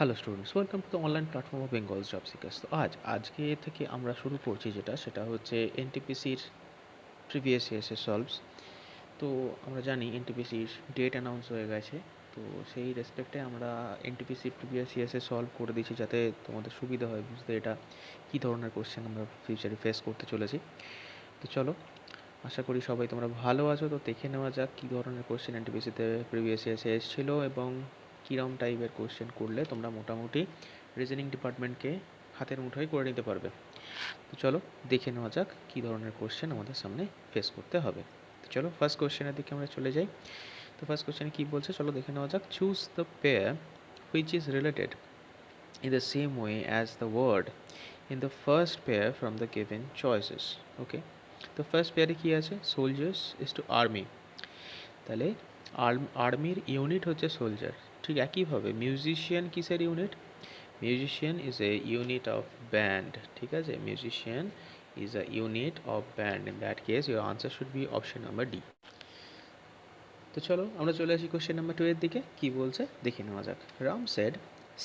Hello students, welcome to the online platform of Bengal job seekers. তো আজকে থেকে আমরা শুরু করছি সেটা হচ্ছে এনটিপিসির প্রিভিয়াস ইয়ার্সের সলভস। তো আমরা জানি এনটিপিসির ডেট অ্যানাউন্স হয়ে গেছে। তো সেই রেসপেক্টে আমরা এনটিপিসির প্রিভিয়াস ইয়ার্সে সলভ করে দিচ্ছি যাতে তোমাদের সুবিধা হয় বুঝতে এটা কী ধরনের কোশ্চেন আমরা ফিউচারে ফেস করতে চলেছি। তো চলো, আশা করি সবাই তোমরা ভালো আছো। তো দেখে নেওয়া যাক কী ধরনের কোশ্চেন এনটিপিসিতে প্রিভিয়াস ইয়ার্সে এসেছিলো এবং কীরকম টাইপের কোশ্চেন করলে তোমরা মোটামুটি রিজনিং ডিপার্টমেন্টকে হাতের মুঠোয় করে নিতে পারবে। তো চলো দেখে নেওয়া যাক কী ধরনের কোশ্চেন আমাদের সামনে ফেস করতে হবে। তো চলো ফার্স্ট কোশ্চেনের দিকে আমরা চলে যাই। তো ফার্স্ট কোশ্চেনে কী বলছে চলো দেখে নেওয়া যাক। Choose the pair which is related in the same way as the word in the first pair from the given choices. Okay, তো ফার্স্ট পেয়ারে কী আছে? সোলজার্স ইজ টু আর্মি, তাহলে আর্মির ইউনিট হচ্ছে সোলজার। ঠিক একইভাবে মিউজিশিয়ান কিসের unit? Musician is a unit of band. ঠিক আছে, musician is a unit of band. In that case your answer should be option number D. তো চলো আমরা চলে আসি কোশ্চেন নাম্বার 2 এর দিকে। কি বলছে দেখে নেওয়া যাক। Ram said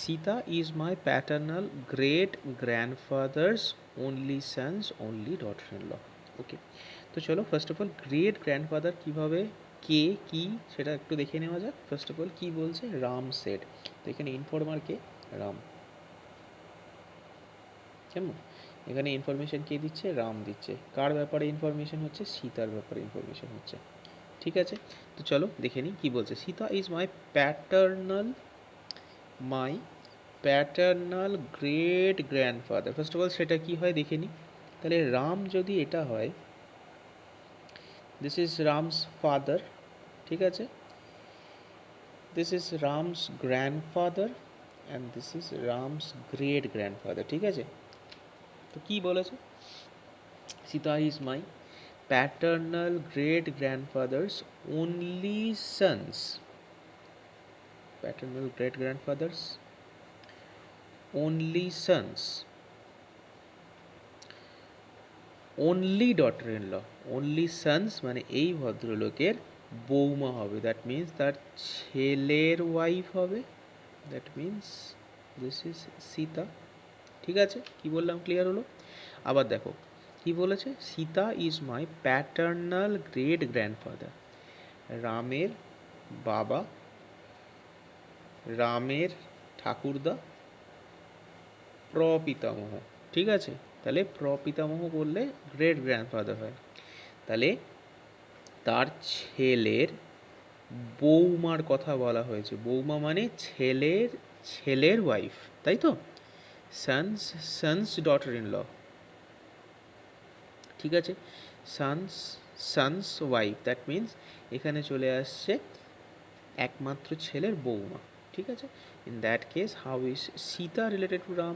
Sita is my paternal great grandfather's only sons only daughter in law. Okay, তো চলো first of all great grandfather কীভাবে, কে কি সেটা একটু দেখে নেওয়া যাক। ফার্স্ট অফ অল কী বলছে? রাম সেড। তো এখানে ইনফরমার কে? রাম। কেমন? এখানে ইনফরমেশন কে দিচ্ছে? রাম দিচ্ছে। কার ব্যাপারে ইনফরমেশন হচ্ছে? সীতার ব্যাপারে ইনফরমেশন হচ্ছে। ঠিক আছে, তো চলো দেখে নিই কী বলছে। Sita is my paternal great grandfather. First of all সেটা কি হয় দেখে নিই। তাহলে রাম যদি এটা হয়, দিস ইজ রামস ফাদার। ঠিক আছে, this is Ram's grandfather and this is Ram's great grandfather. ঠিক আছে, তো কী বলেছে? Sita is my paternal great grandfather's only sons, paternal great grandfather's only sons, only daughter in law, only sons মানে এই ভদ্রলোকের বৌমা হবে। দ্যাট মিন্স তার ছেলের ওয়াইফ হবে। That means this is Sita. ঠিক আছে, কি বললাম ক্লিয়ার হলো? আবার দেখো কি বলেছে, Sita is my paternal great grandfather. রামের বাবা, রামের ঠাকুরদা, প্রপিতামহ। ঠিক আছে, তাহলে প্রপিতামহ বললে গ্রেট গ্র্যান্ডফাদার হয়। তাহলে তার ছেলের বৌমার কথা বলা হয়েছে। বৌমা মানে ছেলের ছেলের ওয়াইফ, তাই তো? Sons daughter in law. ঠিক আছে, সন্স ওয়াইফ, দ্যাট মিন্স এখানে চলে আসছে একমাত্র ছেলের বৌমা। ঠিক আছে, in that case how is Sita related to Ram?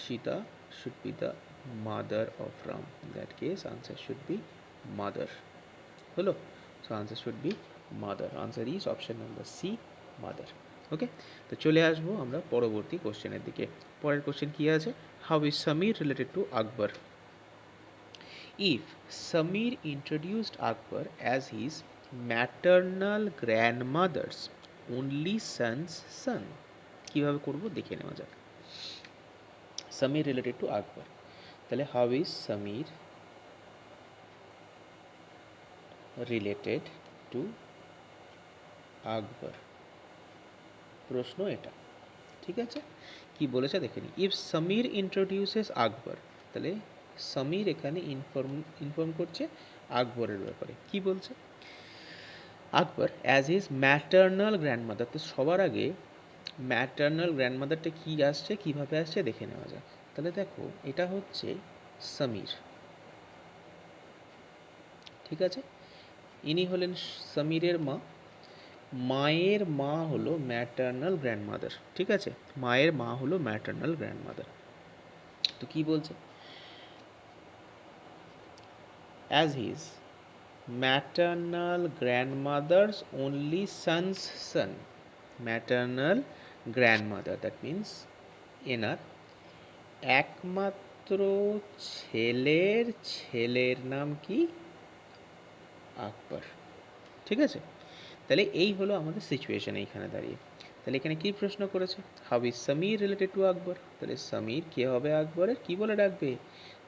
Sita should be the mother of Ram. In that case answer should be mother. হলো, so answer should be mother. Answer is option number C, mother. Okay, তো চলে আসবো আমরা পরবর্তী কোশ্চেনের দিকে। পরের question কি আছে? How is Samir related to Akbar? If Samir introduced Akbar as his maternal grandmother's only son's son, কিভাবে করব দেখে নেওয়া যাক। Samir related to Akbar, তাহলে how is Samir related to Akbar? প্রশ্ন এটা। ঠিক আছে, কি বলেছে দেখে নি। ইফ সমীর ইন্ট্রোডিউসেস আকবর, তাহলে সমীর এখানে ইনফর্ম করছে আকবরের ব্যাপারে। কি বলছে? আকবর অ্যাজ হিজ ম্যাটার্নাল গ্র্যান্ডমাদার। তো সবার আগে ম্যাটার্নাল গ্র্যান্ডমাদারটা কী আসছে, কীভাবে আসছে দেখে নেওয়া যাক। তাহলে দেখো এটা হচ্ছে সমীর। ঠিক আছে, ইনি হলেন সমীরের মা। মায়ের মা হলো ম্যাটার্নাল গ্র্যান্ডমাদার। ঠিক আছে, মায়ের মা হলো ম্যাটার্নাল গ্র্যান্ডমাদার। তো কি বলছে? As his maternal grandmother's only son's son, maternal grandmother, that means এনার একমাত্র ছেলের ছেলের নাম কি? আকবর। ঠিক আছে, তাহলে এই হলো আমাদের সিচুয়েশন এইখানে দাঁড়িয়ে। তাহলে এখানে কি প্রশ্ন করেছে, how is Samir related to Akbar, তাহলে সমীর কে হবে আকবরের কি বলে ডাকবে,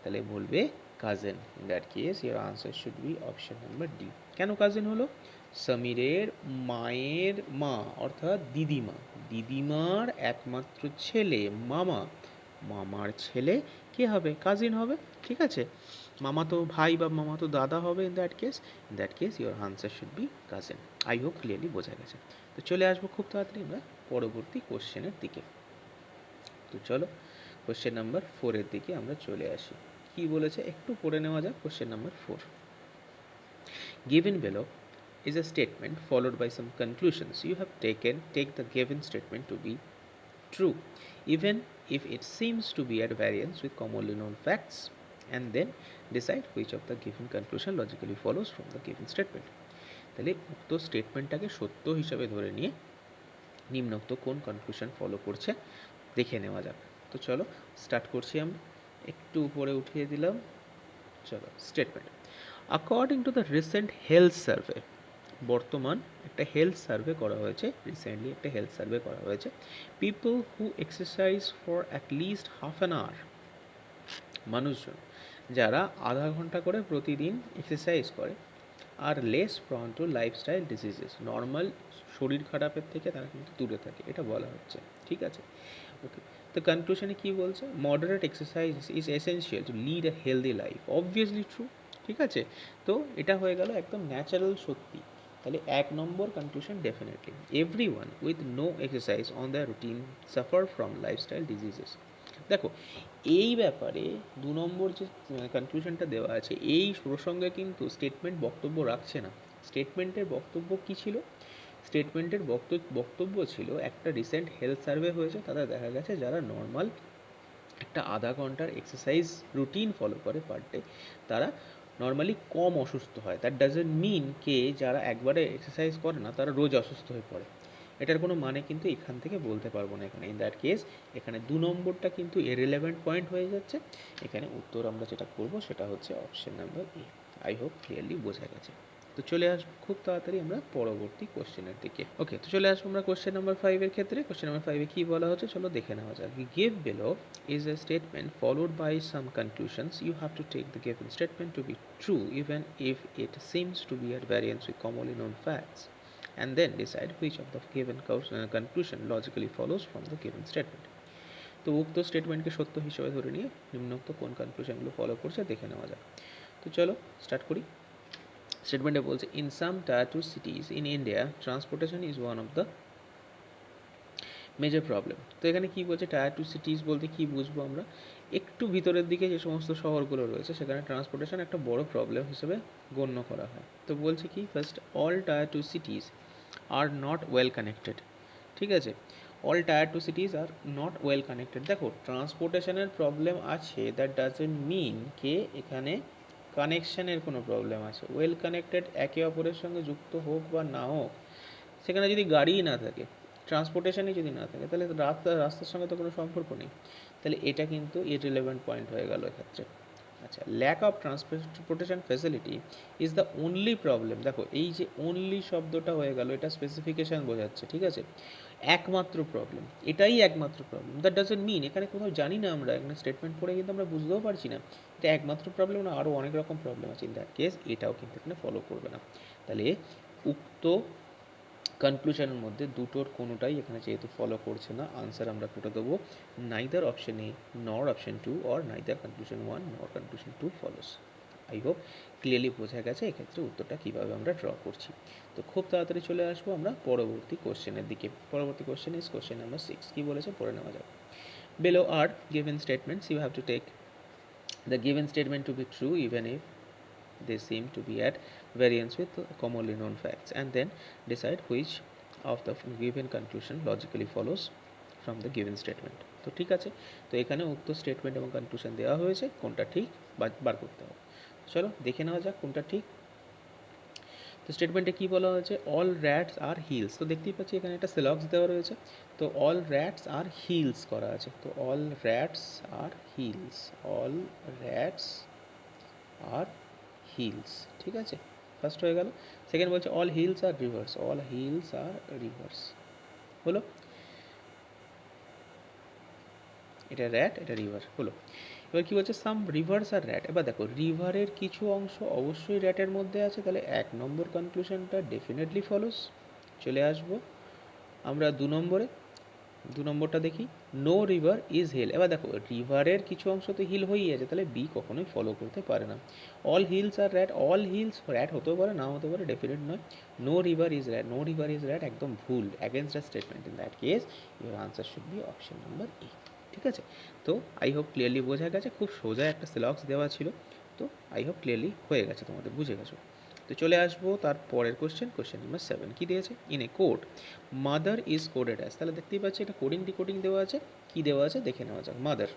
তাহলে বলবে cousin. In that case your answer should be option number D. কেন কাজিন হলো, সমীরের মায়ের মা অর্থাৎ দিদিমা, দিদিমার একমাত্র ছেলে মামা, মামার ছেলে কে হবে, কাজিন হবে। ঠিক আছে, মামা তো ভাই বা মামা তো দাদা হবে। In that case your answer should B cousin. I hope clearly বোঝা গেছে। তো চলে আসবো খুব তাড়াতাড়ি আমরা পরবর্তী কোশ্চেনের দিকে। তো চলো কোশ্চেন নাম্বার 4 দিকে আমরা চলে আসি। কি বলেছে একটু পড়ে নেওয়া যাক। Question number 4, given below is a statement followed by some conclusions. You have take the given statement to be true even if it seems to be at variance with commonly known facts, and then decide which of the given conclusion logically follows from the given statement. তাহলে উক্ত স্টেটমেন্টটাকে সত্য হিসাবে ধরে নিয়ে নিম্নোক্ত কোন conclusion follow করছে দেখে নেওয়া যাক। তো চলো স্টার্ট করছি আমরা, একটু উপরে উঠিয়ে দিলাম। চলো statement, according to the recent health survey, বর্তমান একটা হেলথ সার্ভে করা হয়েছে, রিসেন্টলি একটা হেলথ সার্ভে করা হয়েছে, people who exercise for at least half an hour, মানুষজন যারা আধা ঘন্টা করে প্রতিদিন এক্সারসাইজ করে, are less prone to lifestyle diseases, normal শরীর খারাপের থেকে তারা কিন্তু দূরে থাকে, এটা বলা হচ্ছে। ঠিক আছে, ওকে। তো কনক্লুশনে কি বলছে, moderate exercise is essential to lead a healthy life, obviously true. ঠিক আছে, তো এটা হয়ে গেল একদম ন্যাচারাল সত্যি। তাহলে 1 নম্বর conclusion definitely, everyone with no exercise on the routine suffer from lifestyle diseases. দেখো এই ব্যাপারে 2 নম্বর যে কনক্লুশনটা দেওয়া আছে এই প্রসঙ্গে কিন্তু স্টেটমেন্ট বক্তব্য রাখছে না। স্টেটমেন্টের বক্তব্য কি ছিল, স্টেটমেন্টের বক্তব্য ছিল একটা রিসেন্ট হেলথ সার্ভে হয়েছে, তাদের দেখা গেছে যারা নর্মাল একটা আধা ঘন্টার এক্সারসাইজ রুটিন ফলো করে পার ডে, তারা নর্মালি কম অসুস্থ হয়। দ্যাট ডাজন্ট মিন কে যারা একবারে এক্সারসাইজ করে না তারা রোজ অসুস্থ হয়ে পড়ে, এটার কোনো মানে কিন্তু এখান থেকে বলতে পারবো না এখানে। ইন দ্যাট কেস এখানে 2 নম্বরটা কিন্তু ইররিলেভেন্ট পয়েন্ট হয়ে যাচ্ছে। এখানে উত্তর আমরা যেটা করব সেটা হচ্ছে option number A. I hope clearly বোঝা গেছে। তো চলে আসবো খুব তাড়াতাড়ি আমরা পরবর্তী কোশ্চেনের দিকে। ওকে, তো চলে আসবো আমরা কোশ্চেন নাম্বার 5 এর ক্ষেত্রে। কোশ্চেন নাম্বার 5 এ কি বলা হচ্ছে চলো দেখে নেওয়া যাক। Give below is a statement followed by some conclusions. You have to take the given statement to be true even if it seems to be at variance with commonly known facts, and then decide which of the given conclusion logically follows from the given statement. তো উক্ত স্টেটমেন্টকে সত্য হিসেবে ধরে নিয়ে নিম্নোক্ত কোন কনক্লুশনগুলো follow করছে দেখে নেওয়া যাক। তো চলো স্টার্ট করি। স্টেটমেন্টে বলছে, in some tier two cities in India transportation is one of the major problem. তো এখানে কি বলছে, টায়ার টু সিটিজ বলতে কি বুঝবো আমরা, একটু ভিতরের দিকে যে সমস্ত শহরগুলো রয়েছে সেখানে ট্রান্সপোর্টেশন একটা বড় প্রবলেম হিসেবে গণ্য করা হয়। তো বলছে কি, first all tier two cities are not well connected. ঠিক আছে, all tier two cities are not well connected. দেখো ট্রান্সপোর্টেশনের প্রবলেম আছে, দ্যাট ডাজন্ট মিন কে এখানে কানেকশানের কোনো প্রবলেম আছে। ওয়েল কানেক্টেড একে অপরের সঙ্গে যুক্ত হোক বা না হোক, সেখানে যদি গাড়িই না থাকে, ট্রান্সপোর্টেশনই যদি না থাকে, তাহলে রাস্তার সঙ্গে তো কোনো সম্পর্ক নেই। তাহলে এটা কিন্তু ইররিলেভেন্ট পয়েন্ট হয়ে গেল এক্ষেত্রে। আচ্ছা, lack of transportation facility is the only problem. দেখো এই যে অনলি শব্দটা হয়ে গেল, এটা স্পেসিফিকেশান বোঝাচ্ছে। ঠিক আছে, একমাত্র প্রবলেম, এটাই একমাত্র প্রবলেম। দ্যাট ডাজন্ট মিন, এখানে কোথাও জানি না আমরা, এখানে স্টেটমেন্ট পড়ে কিন্তু আমরা বুঝতেও পারছি না এটা একমাত্র প্রবলেম না আরও অনেক রকম প্রবলেম আছে। ইন দ্যাট কেস এটাও কিন্তু এখানে ফলো করবে না। তাহলে উক্ত কনক্লুশনের মধ্যে দুটোর কোনোটাই এখানে যেহেতু ফলো করছে না, আনসার আমরা কোটা দেবো নাইদার অপশন এ নর অপশন 2 অর নাইদার কনক্লুশন 1 নর conclusion 2 follows. I hope clearly বোঝা গেছে এক্ষেত্রে উত্তরটা কীভাবে আমরা ড্র করছি। তো খুব তাড়াতাড়ি চলে আসবো আমরা পরবর্তী কোশ্চেনের দিকে। পরবর্তী কোশ্চেন ইজ কোশ্চেন নাম্বার 6। কী বলেছে পড়ে নেওয়া যাবে। Below are given statements. You have to take the given statement to be true even if they seem to be at variance with commonly known facts, and then decide which of the given conclusion logically follows from the given statement. তো ঠিক আছে, তো এখানে উক্ত statement এবং conclusion দেওয়া হয়েছে, কোনটা ঠিক বার করতে হবে। চলো দেখে নেওয়া যাক কোনটা ঠিক। তো স্টেটমেন্টে কী বলা হয়েছে, অল র্যাটস আর হিলস। তো দেখতেই পাচ্ছি এখানে একটা সেলক্স দেওয়া রয়েছে, তো অল র্যাটস আর হিলস করা আছে। তো অল র্যাটস আর হিলস, অল র্যাটস আর হিলস। ঠিক আছে, ফার্স্ট হয়ে গেল। সেকেন্ড বলছে অল হিলস আর রিভার্স, অল হিলস আর রিভার্স হলো। এটা র্যাট, এটা রিভার হলো। এবার কি বলছে, সাম রিভার্স আর র্যাট। এবার দেখো রিভারের কিছু অংশ অবশ্যই র্যাটের মধ্যে আছে, তাহলে 1 নম্বর কনক্লুশনটা ডেফিনেটলি ফলোস। চলে আসবো আমরা 2 নম্বরে। 2 নম্বরটা দেখি, নো রিভার ইজ হিল। এবার দেখো রিভারের কিছু অংশ তো হিল হয়েই আছে, তাহলে বি কখনোই ফলো করতে পারে না। All hills are rat, all hills rat হতেও পারে, না হতে পারে, ডেফিনেট নয়। No river is rat, no river is rat একদম ভুল, against the statement. In that case your answer should be option number A. ঠিক আছে, তো আই হোপ ক্লিয়ারলি বোঝা গেছে, খুব সোজা একটা সিলক্স দেওয়া ছিল, তো আই হোপ ক্লিয়ারলি হয়ে গেছে, তোমাদের বুঝে গেছো। তো চলে আসবো তার পরের কোশ্চেন, কোশ্চেন নাম্বার 7 কি দিয়েছে, in a code mother is coded as. তাহলে দেখতেই পাচ্ছি এটা কোডিং ডিকোডিং দেওয়া আছে, কি দেওয়া আছে দেখে নেওয়া যাক। Mother,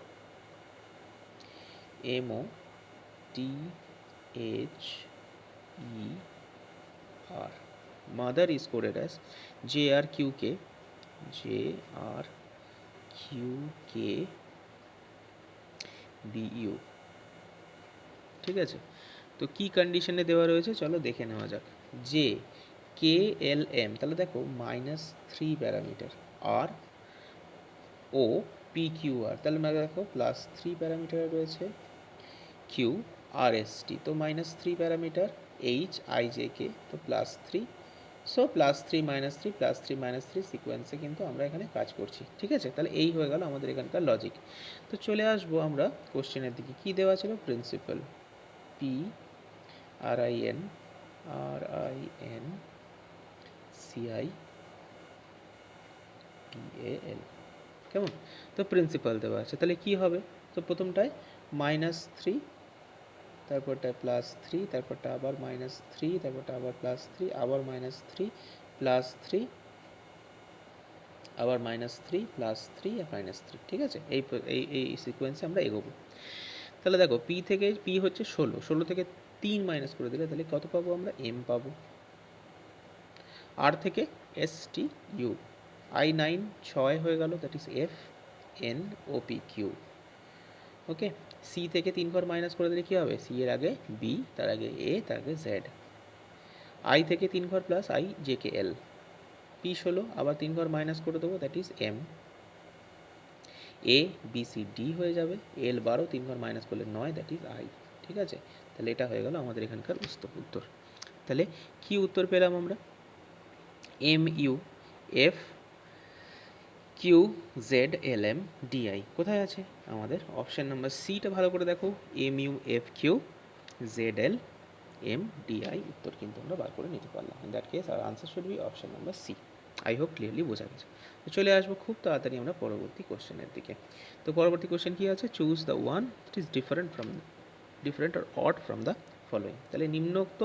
MOTHER, mother is coded as JRQK, BU। ঠিক আছে, তো কি কন্ডিশনে দেওয়া রয়েছে চলো দেখে নেওয়া যাক। যে KLM, তাহলে দেখো -3 প্যারামিটার, আর ও PQR, তাহলে দেখো +3 প্যারামিটার রয়েছে, QRST তো -3 প্যারামিটার, HIJK তো +3, সো +3 -3 +3 -3 সিকোয়েন্সে কিন্তু আমরা এখানে কাজ করছি। ঠিক আছে, তাহলে এই হয়ে গেল আমাদের এখানকার লজিক। তো চলে আসবো আমরা কোশ্চেনের দিকে, কি দেওয়া ছিল, প্রিন্সিপাল PRINCIPAL, কেমন, তো প্রিন্সিপাল দেওয়া আছে, তাহলে কি হবে, তো প্রথমটায় -3, তারপরটা +3, তারপরটা আবার -3, তারপরটা আবার +3, আবার -3, +3, আবার -3, +3 আর -3। ঠিক আছে, এই এই সিকোয়েন্সে আমরা এগোবো। তাহলে দেখো পি থেকে, পি হচ্ছে 16 থেকে 3 মাইনাস করে দিলে তাহলে কত পাবো আমরা, এম পাবো। আর থেকে STU, I9 6 হয়ে গেল, that is FNOPQ। Okay, C থেকে 3 ঘর মাইনাস করে দিলে কী হবে, সি এর আগে বি, তার আগে এ, তার আগে জেড। আই থেকে 3 ঘর প্লাস IJKL, পি 16 আবার 3 ঘর মাইনাস করে দেবো, দ্যাট ইজ এম। ABCD হয়ে যাবে, L 12, 3 ঘর মাইনাস করলে 9, দ্যাট ইজ আই। ঠিক আছে, তাহলে এটা হয়ে গেল আমাদের এখানকার উত্তর। তাহলে কি উত্তর পেলাম আমরা, MUFQZLMDI কোথায় আছে আমাদের, অপশান নাম্বার সিটা ভালো করে দেখো, MUFQZLMDI উত্তর কিন্তু আমরা বার করে নিতে পারলাম। In that case our answer should be option number C. I hope clearly বোঝা গেছে। তো চলে আসবো খুব তাড়াতাড়ি আমরা পরবর্তী কোশ্চেনের দিকে। তো পরবর্তী কোশ্চেন কি আছে, choose the one that is different or odd from the following. তাহলে নিম্নোক্ত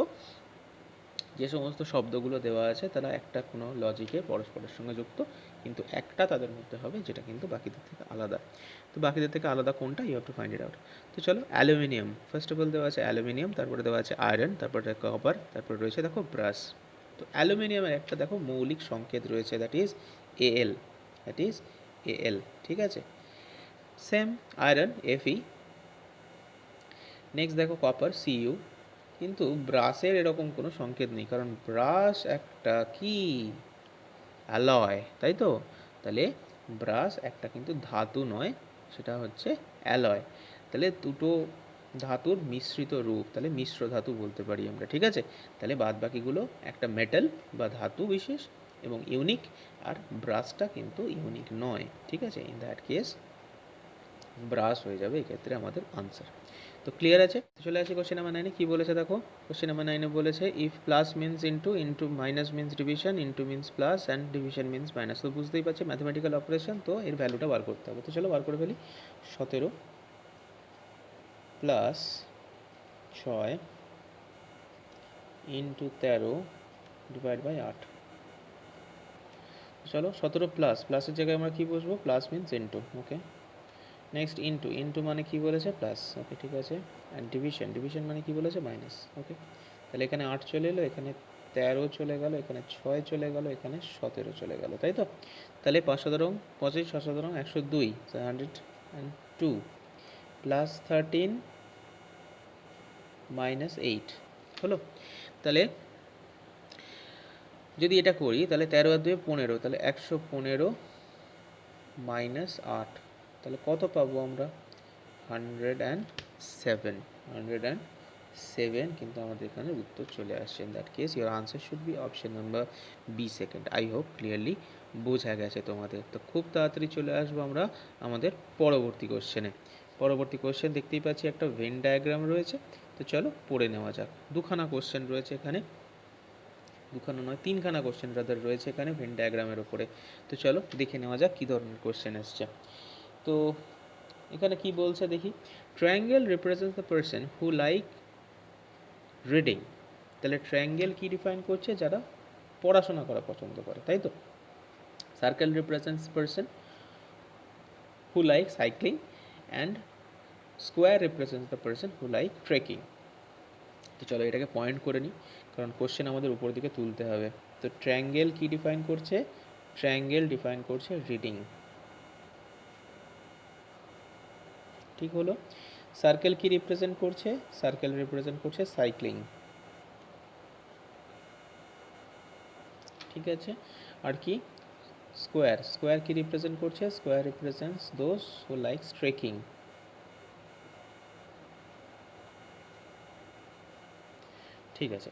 যে সমস্ত শব্দগুলো দেওয়া আছে তারা একটা কোনো লজিকে পরস্পরের সঙ্গে যুক্ত, কিন্তু একটা তাদের মধ্যে হবে যেটা কিন্তু বাকিদের থেকে আলাদা। তো বাকিদের থেকে আলাদা কোনটা, you have to find it out. তো চলো, অ্যালুমিনিয়াম, ফার্স্ট অফ অল দেওয়া আছে অ্যালুমিনিয়াম, তারপরে দেওয়া আছে আয়রন, তারপরে কপার, তারপরে রয়েছে দেখো ব্রাশ। তো অ্যালুমিনিয়ামের একটা দেখো মৌলিক সংকেত রয়েছে, দ্যাট ইজ AL। ঠিক আছে, সেম আয়রন Fe, নেক্সট দেখো কপার Cu, কিন্তু ব্রাশের এরকম কোনো সংকেত নেই, কারণ ব্রাশ একটা কি অ্যালয়, তাই তো, তাহলে ব্রাশ একটা কিন্তু ধাতু নয়, সেটা হচ্ছে অ্যালয়। তাহলে দুটো ধাতুর মিশ্রিত রূপ, তাহলে মিশ্র ধাতু বলতে পারি আমরা। ঠিক আছে, তাহলে বাদ বাকিগুলো একটা মেটাল বা ধাতু বিশেষ এবং ইউনিক, আর ব্রাশটা কিন্তু ইউনিক নয়। ঠিক আছে, ইন দ্যাট কেস ব্রাশ হয়ে যাবে এক্ষেত্রে আমাদের আনসার। তো ক্লিয়ার আছে, চলে আসি কোশ্চেন নাম্বার 9 কি বলেছে দেখো, কোশ্চেন নাম্বার 9 বলেছে if plus means into minus means division, into means plus and division means minus. তো বুঝতেই পারছি ম্যাথমেটিক্যাল অপারেশন, তো এর ভ্যালুটা বার করতে হবে। তো চলো বার করে ফেলি, 17 প্লাস 6 ইন্টু 13 ডিভাইড বাই 8। চলো 17 প্লাস, প্লাসের জায়গায় আমরা কি বসবো, প্লাস মিনস ইন্টু, ওকে। নেক্সট ইন্টু মানে কি বলেছে, প্লাস, ওকে ঠিক আছে। অ্যান্ড ডিভিশন মানে কি বলেছে, মাইনাস, ওকে। তাহলে এখানে 8 চলে এলো, এখানে 13 চলে গেল, এখানে 6 চলে গেল, এখানে 17 চলে গেল, তাই তো। তাহলে 5 17 25 6 17 102, 102 প্লাস 13 মাইনাস 8 হলো। তাহলে যদি এটা করি তাহলে 13 আর 2 15, তাহলে 115 মাইনাস 8 তাহলে কত পাবো আমরা? 107 কিন্তু আমাদের এখানে উত্তর চলে আসছে। In that case your answer should be option number B second. I hope clearly বোঝা গেছে তোমাদের। তো খুব তাড়াতাড়ি চলে আসবো আমরা আমাদের পরবর্তী কোশ্চেনে। পরবর্তী কোশ্চেন দেখতেই পাচ্ছি একটা ভেন ডায়াগ্রাম রয়েছে। তো চলো পড়ে নেওয়া যাক। দুখানা কোশ্চেন রয়েছে এখানে, দুখানা নয় তিনখানা কোশ্চেন রাদার রয়েছে এখানে ভেন ডায়াগ্রামের ওপরে। তো চলো দেখে নেওয়া যাক কী ধরনের কোশ্চেন এসছে। তো এখানে কি বলছে দেখি, triangle represents the person who like reading. তাহলে ট্রায়াঙ্গেল কি ডিফাইন করছে? যারা পড়াশোনা করা পছন্দ করে, তাই তো। Circle represents person who like cycling and square represents the person who like trekking. তো চলো এটাকে পয়েন্ট করে নিই, কারণ কোশ্চেন আমাদের উপর দিকে তুলতে হবে। তো ট্রায়াঙ্গেল কি ডিফাইন করছে? ট্রায়াঙ্গেল ডিফাইন করছে রিডিং, ঠিক হলো। সার্কেল কি রিপ্রেজেন্ট করছে? সার্কেল রিপ্রেজেন্ট করছে সাইক্লিং, ঠিক আছে। আর কি? স্কোয়ার, স্কোয়ার কি রিপ্রেজেন্ট করছে? Square represents those who likes trekking, ঠিক আছে।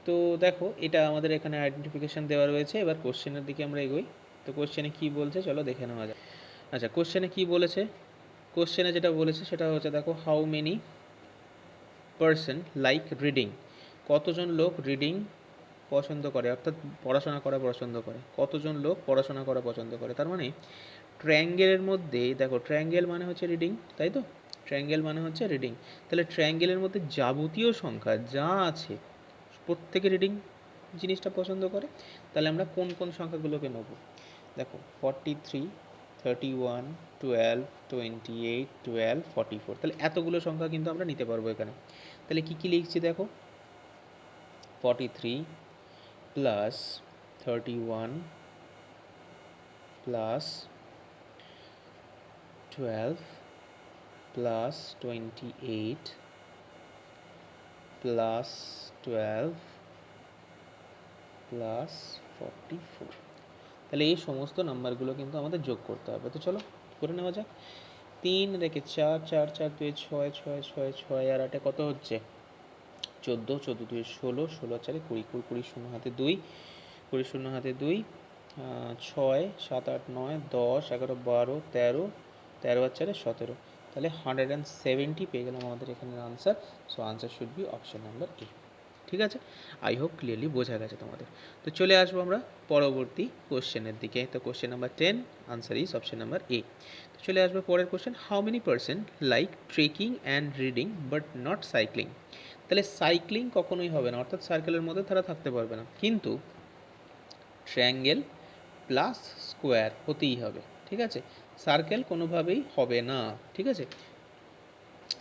তো দেখো এটা আমাদের এখানে আইডেন্টিফিকেশন দেওয়া রয়েছে। এবার কোশ্চেনের দিকে আমরা এগোই। তো কোশ্চেনে কি বলছে চলো দেখে নেওয়া যাক। আচ্ছা, কোশ্চেনে কি বলেছে? কোশ্চেনে যেটা বলেছে সেটা হচ্ছে দেখো, how many person like reading. কতজন লোক রিডিং পছন্দ করে, অর্থাৎ পড়াশোনা করা পছন্দ করে। কতজন লোক পড়াশোনা করা পছন্দ করে, তার মানে ট্রায়াঙ্গেলের মধ্যে দেখো, ট্রায়াঙ্গেল মানে হচ্ছে রিডিং, তাই তো। ট্রায়াঙ্গেল মানে হচ্ছে রিডিং। তাহলে ট্রায়াঙ্গেলের মধ্যে যাবতীয় সংখ্যা যা আছে প্রত্যেকে রিডিং জিনিসটা পছন্দ করে। তাহলে আমরা কোন কোন সংখ্যাগুলোকে নেব? দেখো 43, 31, 12, 28, 12, 44। তাহলে এতগুলো সংখ্যা কিন্তু আমরা নিতে পারবো এখানে। তাহলে কী কী লিখছি দেখো, 43 plus 31 plus 12 plus 28 plus 12 plus 44। তাহলে এই সমস্ত নাম্বারগুলো কিন্তু আমাদের যোগ করতে হবে। তো চলো করে নেওয়া যাক। 3 রেখে 4, 4, 4, 2, 6, 6, 6, 6 আর 8 কত হচ্ছে? 14, 14, 2, 16, 16, 4, 20, 20, 0 হাতে 2, 20, 0 হাতে 2, 6, 7, 8, 9, 10, 11, 12, 13, 13 আর 4, 17। তাহলে 170 পেয়ে গেলাম আমাদের এখানে answer. So answer should be option number A, ঠিক আছে। আই হোপ ক্লিয়ারলি বোঝা গেছে তোমাদের। তো চলে আসবো আমরা পরবর্তী কোশ্চেনের দিকে। তো question number 10, answer is option number এ। তো চলে আসবে পরের question, how many percent like trekking and reading but not cycling. তাহলে সাইক্লিং কখনোই হবে না, অর্থাৎ সার্কেলের মধ্যে তারা থাকতে পারবে না, কিন্তু ট্রায়াঙ্গেল প্লাস স্কোয়ার হতেই হবে, ঠিক আছে। সার্কেল কোনোভাবেই হবে না, ঠিক আছে।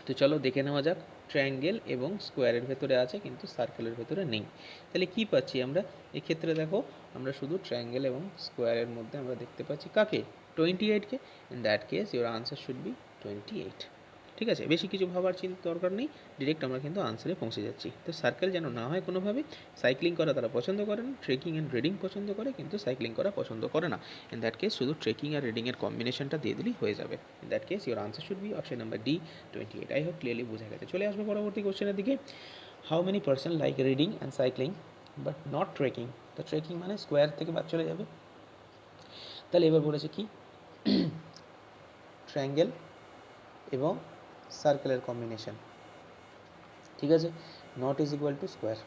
তো চলো দেখে নেওয়া যাক। ট্রায়াঙ্গেল এবং স্কোয়ারের ভেতরে আছে কিন্তু সার্কেলের ভেতরে নেই। তাহলে কি পাচ্ছি আমরা এক্ষেত্রে? দেখো আমরা শুধু ট্রায়াঙ্গেল এবং স্কোয়ারের মধ্যে আমরা দেখতে পাচ্ছি কাকে? 28কে। In that case your answer should be 28, ঠিক আছে। বেশি কিছু ভাবার চিন্তা দরকার নেই, ডিরেক্ট আমরা কিন্তু আনসারে পৌঁছে যাচ্ছি। তো সার্কেল যেন না হয় কোনোভাবে। সাইক্লিং করা তারা পছন্দ করে না, ট্রেকিং অ্যান্ড রিডিং পছন্দ করে, কিন্তু সাইক্লিং করা পছন্দ করে না। ইন দ্যাট কেস শুধু ট্রেকিং আর রিডিংয়ের কম্বিনেশনটা দিয়ে দিলেই হয়ে যাবে। In that case your answer should be option number D, 28। I hope clearly বোঝা গেছে। চলে আসবো পরবর্তী কোশ্চেনের দিকে, how many person like reading and cycling but not trekking. তো ট্রেকিং মানে স্কোয়ার থেকে বাদ চলে যাবে। তাহলে এবার বলেছে কি, ট্রায়াঙ্গেল এবং সার্কেলের কম্বিনেশন, ঠিক আছে। Not is equal to square,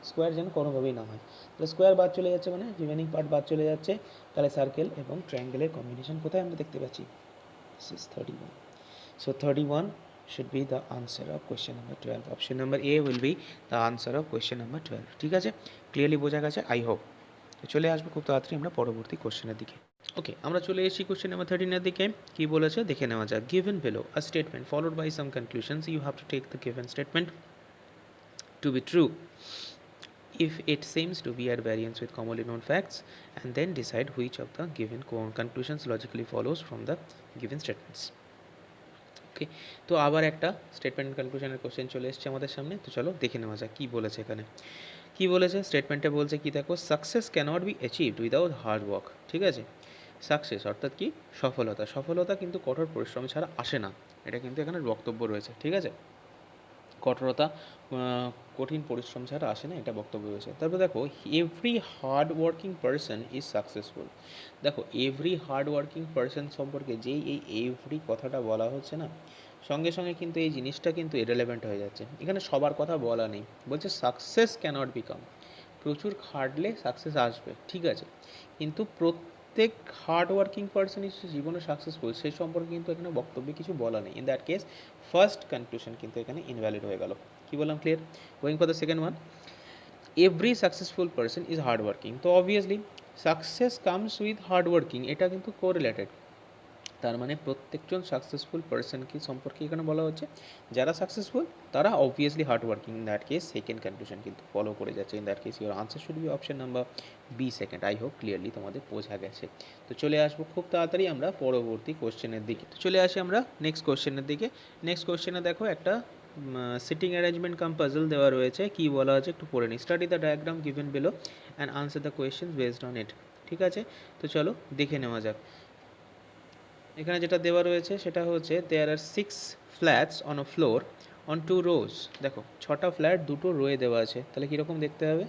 square যেন কোনোভাবেই না হয়। তাহলে স্কোয়ার বাদ চলে যাচ্ছে মানে রিমেনিং পার্ট বাদ চলে যাচ্ছে। তাহলে সার্কেল এবং ট্রায়াঙ্গেলের কম্বিনেশন কোথায় আমরা দেখতে পাচ্ছি? This is 31। So 31 should be the answer of question number 12. Option number A will be the answer of question number 12, ঠিক আছে। ক্লিয়ারলি বোঝা গেছে আই হোপ। তো চলে আসবো খুব তাড়াতাড়ি আমরা পরবর্তী কোশ্চেনের দিকে। ওকে, আমরা চলে এসেছি কোশ্চেন নাম্বার 13 এর দিকে। কি বলেছে দেখে নেওয়া যাক। Given below a statement followed by some conclusions, you have to take the given statement to be true if it seems to be at variance with commonly known facts, and then decide which of the given conclusions logically follows from the given statements. ওকে, তো আবার একটা statement কনক্লুশনের question চলে এসেছে আমাদের সামনে। তো চলো দেখে নেওয়া যাক কী বলেছে এখানে। কি বলেছে স্টেটমেন্টে? বলছে কি দেখো, success cannot be achieved without hard work, ঠিক আছে। সাকসেস অর্থাৎ কি সফলতা, সফলতা কিন্তু কঠোর পরিশ্রম ছাড়া আসে না, এটা কিন্তু এখানে বক্তব্য রয়েছে, ঠিক আছে। কঠোরতা কঠিন পরিশ্রম ছাড়া আসে না, এটা বক্তব্য রয়েছে। তারপর দেখো every hard working person is successful. দেখো এভরি হার্ড ওয়ার্কিং পারসন সম্পর্কে যেই এই এভরি কথাটা বলা হচ্ছে না, সঙ্গে সঙ্গে কিন্তু এই জিনিসটা কিন্তু ইরেলেভেন্ট হয়ে যাচ্ছে, এখানে সবার কথা বলা নেই, বলছে সাকসেস ক্যানট বিকাম, প্রচুর খাটলে সাকসেস আসবে, ঠিক আছে, কিন্তু প্রত্যেক হার্ড ওয়ার্কিং পারসন জীবনে সাকসেসফুল সেই সম্পর্কে কিন্তু এখানে বক্তব্যে কিছু বলা নেই। In that case first conclusion কিন্তু এখানে ইনভ্যালিড হয়ে গেল। কি বললাম, clear? Going for the second one, every successful person is hard working. তো obviously success comes with hard working, এটা কিন্তু কোরিলেটেড, তার মানে প্রত্যেকজন সাকসেসফুল পারসনকে সম্পর্কে এখানে বলা হচ্ছে যারা সাকসেসফুল তারা obviously hard working. In that case second conclusion কিন্তু ফলো করে যাচ্ছে। In that case your answer should be option number B second. I hope clearly তোমাদের বোঝা গেছে। তো চলে আসবো খুব তাড়াতাড়ি আমরা পরবর্তী কোশ্চেনের দিকে। তো চলে আসি আমরা নেক্সট কোশ্চেনের দিকে। নেক্সট কোশ্চেনে দেখো একটা সিটিং অ্যারেঞ্জমেন্ট কাম পাজল দেওয়া রয়েছে, কি বলা আছে একটু পড়ে নিই। Study the diagram given below and answer the question based on it. ঠিক আছে, তো চলো দেখে নেওয়া যাক। এখানে যেটা দেওয়া রয়েছে সেটা হচ্ছে দেয়ার আর 6 flats on a floor on 2 রোজ। দেখো 6টা ফ্ল্যাট দুটো রোয়ে দেওয়া আছে, তাহলে কীরকম দেখতে হবে?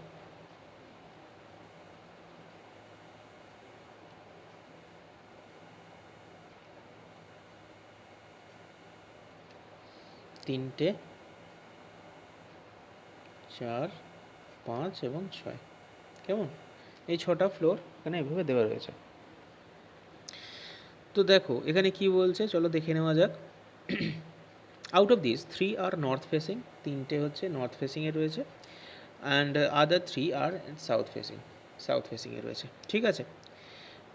তিনটে, 4, 5 এবং 6, কেমন? এই 6টা ফ্লোর এখানে এভাবে দেওয়া রয়েছে। তো দেখো এখানে কি বলছে, চলো দেখে নেওয়া যাক। Out of this 3 are north facing, তিনটে হচ্ছে নর্থ ফেসিংয়ে রয়েছে, অ্যান্ড আদার 3 আর সাউথ ফেসিংয়ে রয়েছে, ঠিক আছে।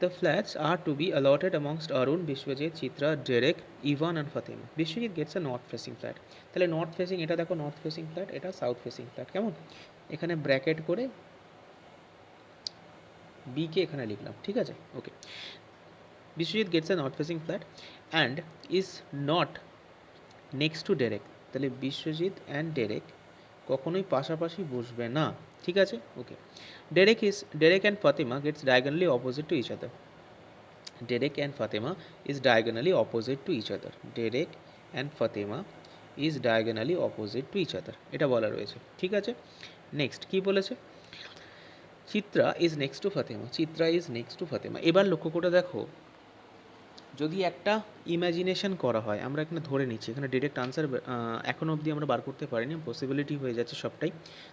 The flats are to be allotted amongst Arun, Bishwajit, Chitra, Derek, Ivan and Fatima. Bishwajit gets a north facing flat. তাহলে north facing, এটা দেখো north facing flat, এটা সাউথ ফেসিং ফ্ল্যাট, কেমন? এখানে bracket করে বি কে এখানে লিখলাম, ঠিক আছে, okay. Biswajit gets a north facing flat and is not next to Derek. তাহলে বিশ্বজিৎ অ্যান্ড ডেরেক কখনোই পাশাপাশি বসবে না, ঠিক আছে, okay. Derek and Fatima gets diagonally opposite to each other. Derek and Fatima is diagonally opposite to each other. Derek and Fatima is diagonally opposite to each other. এটা বলা রয়েছে, ঠিক আছে। নেক্সট কি বলেছে? Chitra is next to Fatima. Chitra is next to Fatima. এবার লক্ষ্য করে দেখো, যদি একটা ইমাজিনেশন করা হয়, আমরা এখানে ধরে নিচ্ছি, এখানে ডিরেক্ট আনসার এখনও অবধি আমরা বার করতে পারিনি, পসিবিলিটি হয়ে যাচ্ছে সবটাই।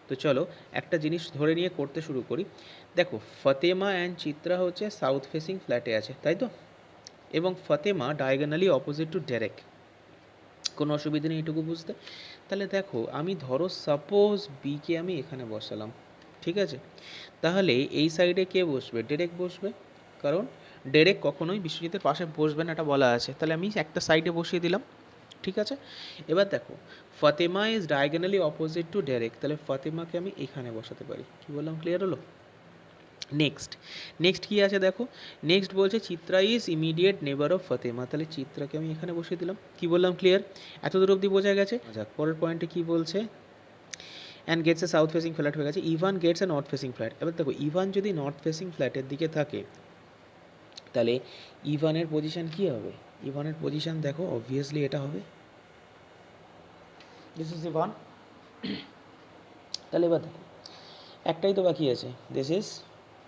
তো চলো একটা জিনিস ধরে নিয়ে করতে শুরু করি। দেখো ফাতেমা অ্যান্ড চিত্রা হচ্ছে সাউথ ফেসিং ফ্ল্যাটে আছে, তাই তো, এবং Fatema diagonally opposite two Derek. কোনো অসুবিধা নেই এটুকু বুঝতে। তাহলে দেখো আমি ধরো সাপোজ বিকে আমি এখানে বসালাম, ঠিক আছে, তাহলে এই সাইডে কে বসবে? ডেরেক বসবে, কারণ ডেরেক কখনোই বিশ্বজিতের পাশে বসবে না, এটা বলা আছে। তাহলে আমি একটা সাইডে বসিয়ে দিলাম, ঠিক আছে। এবার দেখো Fatema is diagonally opposite two Derek, তাহলে ফাতেমাকে আমি এখানে বসাতে পারি। কি বললাম, ক্লিয়ার হলো? নেক্সট কি আছে দেখো, নেক্সট বলছে চিত্রা ইজ ইমিডিয়েট নেবার অফ ফাতেমা, তাহলে চিত্রাকে আমি এখানে বসিয়ে দিলাম। কি বললাম, ক্লিয়ার? এত দূর অবধি বোঝা গেছে? যাক পরের পয়েন্টে কি বলছে, and gets a south facing flat হয়ে গেছে। Evan gets a north facing flat. এবার দেখো ইভান যদি নর্থ ফেসিং ফ্ল্যাটের দিকে থাকে তাহলে ইভানের পজিশন কি হবে? ইভানের পজিশন দেখো অবভিয়াসলি এটা হবে, দিস ইজ ইভান। তাহলে এবার দেখো একটাই তো বাকি আছে, দিস ইজ